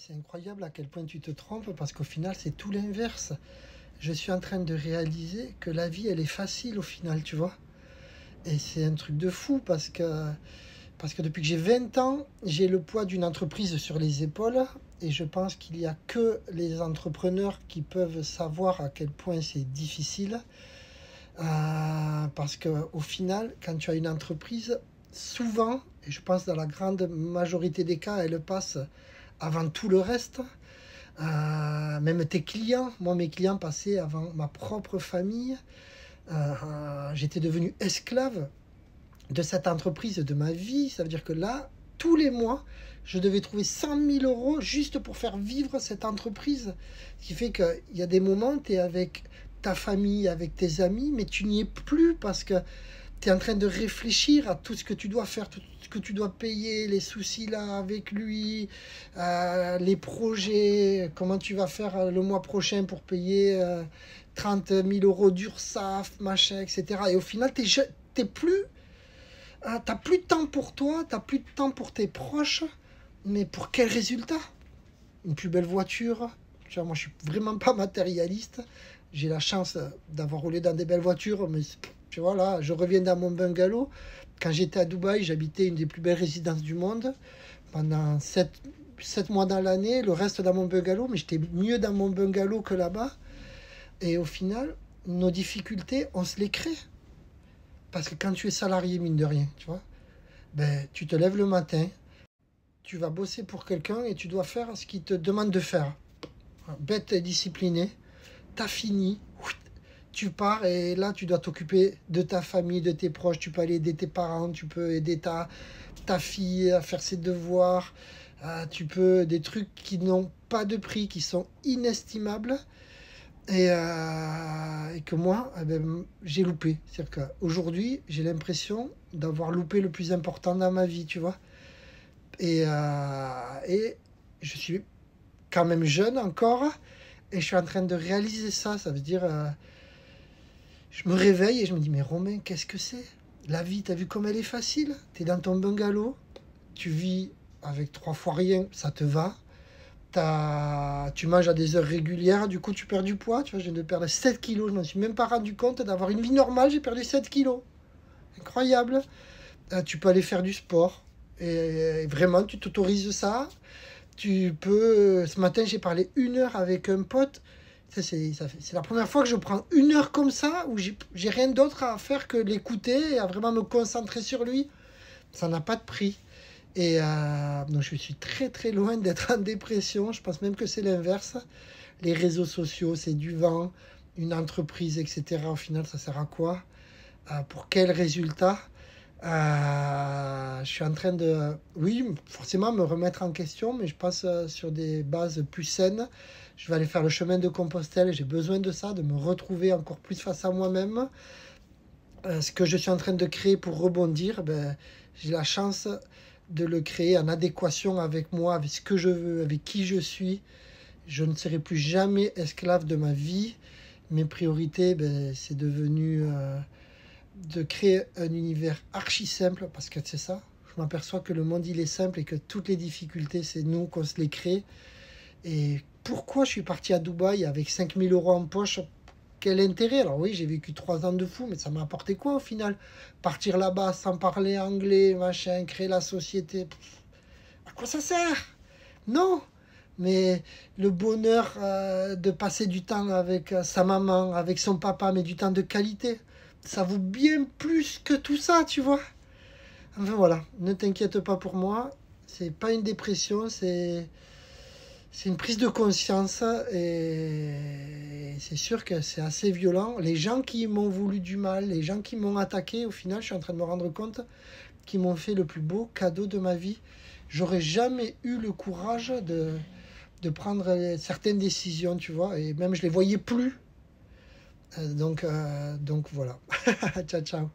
C'est incroyable à quel point tu te trompes parce qu'au final, c'est tout l'inverse. Je suis en train de réaliser que la vie, elle est facile au final, tu vois. Et c'est un truc de fou parce que depuis que j'ai 20 ans, j'ai le poids d'une entreprise sur les épaules. Et je pense qu'il n'y a que les entrepreneurs qui peuvent savoir à quel point c'est difficile. Parce qu'au final, quand tu as une entreprise, souvent, et je pense dans la grande majorité des cas, elle passe avant tout le reste. Même tes clients, moi mes clients passaient avant ma propre famille. J'étais devenu esclave de cette entreprise, de ma vie. Ça veut dire que là, tous les mois, je devais trouver 100 000 € juste pour faire vivre cette entreprise. Ce qui fait qu'il y a des moments, tu es avec ta famille, avec tes amis, mais tu n'y es plus parce que tu es en train de réfléchir à tout ce que tu dois faire, tout ce que tu dois payer, les soucis là avec lui, les projets, comment tu vas faire le mois prochain pour payer 30 000 € d'URSSAF, machin, etc. Et au final, t'es plus, t'as plus de temps pour toi, t'as plus de temps pour tes proches, mais pour quel résultat? Une plus belle voiture. Tu vois, moi, je suis vraiment pas matérialiste. J'ai la chance d'avoir roulé dans des belles voitures, mais tu vois, là, je reviens dans mon bungalow. Quand j'étais à Dubaï, j'habitais une des plus belles résidences du monde pendant 7 mois dans l'année, le reste dans mon bungalow, mais j'étais mieux dans mon bungalow que là-bas. Et au final, nos difficultés, on se les crée. Parce que quand tu es salarié, mine de rien, tu vois, ben, tu te lèves le matin, tu vas bosser pour quelqu'un et tu dois faire ce qu'il te demande de faire. Bête et discipliné, t'as fini, tu pars et là tu dois t'occuper de ta famille, de tes proches, tu peux aller aider tes parents, tu peux aider ta fille à faire ses devoirs, tu peux des trucs qui n'ont pas de prix, qui sont inestimables et que moi j'ai loupé. C'est-à-dire qu'aujourd'hui j'ai l'impression d'avoir loupé le plus important dans ma vie, tu vois. Et je suis quand même jeune encore et je suis en train de réaliser ça. Ça veut dire, je me réveille et je me dis, mais Romain, qu'est-ce que c'est? La vie, t'as vu comme elle est facile? T'es dans ton bungalow, tu vis avec 3 fois rien, ça te va. Tu manges à des heures régulières, du coup tu perds du poids. Tu vois, je viens de perdre 7 kilos, je ne me suis même pas rendu compte d'avoir une vie normale, j'ai perdu 7 kilos. Incroyable. Tu peux aller faire du sport. Et vraiment, tu t'autorises ça. Tu peux. Ce matin, j'ai parlé 1 heure avec un pote. C'est la première fois que je prends 1 heure comme ça, où j'ai rien d'autre à faire que l'écouter et à vraiment me concentrer sur lui. Ça n'a pas de prix. Et donc, je suis très très loin d'être en dépression. Je pense même que c'est l'inverse. Les réseaux sociaux, c'est du vent. Une entreprise, etc. Au final, ça sert à quoi? Pour quel résultat? Je suis en train de, oui, forcément me remettre en question, mais je passe sur des bases plus saines. Je vais aller faire le chemin de Compostelle et j'ai besoin de ça, de me retrouver encore plus face à moi-même. Ce que je suis en train de créer pour rebondir, ben, j'ai la chance de le créer en adéquation avec moi, avec ce que je veux, avec qui je suis. Je ne serai plus jamais esclave de ma vie. Mes priorités, ben, c'est devenu de créer un univers archi simple, parce que c'est ça, je m'aperçois que le monde il est simple et que toutes les difficultés c'est nous qu'on se les crée. Et pourquoi je suis parti à Dubaï avec 5 000 € en poche? Quel intérêt? Alors oui, j'ai vécu 3 ans de fou, mais ça m'a apporté quoi au final? Partir là-bas sans parler anglais, machin, créer la société, à quoi ça sert? Non. Mais le bonheur de passer du temps avec sa maman, avec son papa, mais du temps de qualité, ça vaut bien plus que tout ça, tu vois. Enfin voilà, ne t'inquiète pas pour moi, c'est pas une dépression, c'est une prise de conscience et c'est sûr que c'est assez violent. Les gens qui m'ont voulu du mal, les gens qui m'ont attaqué, au final, je suis en train de me rendre compte qu'ils m'ont fait le plus beau cadeau de ma vie. J'aurais jamais eu le courage de prendre certaines décisions, tu vois, et même je les voyais plus. Donc voilà. Ciao, ciao.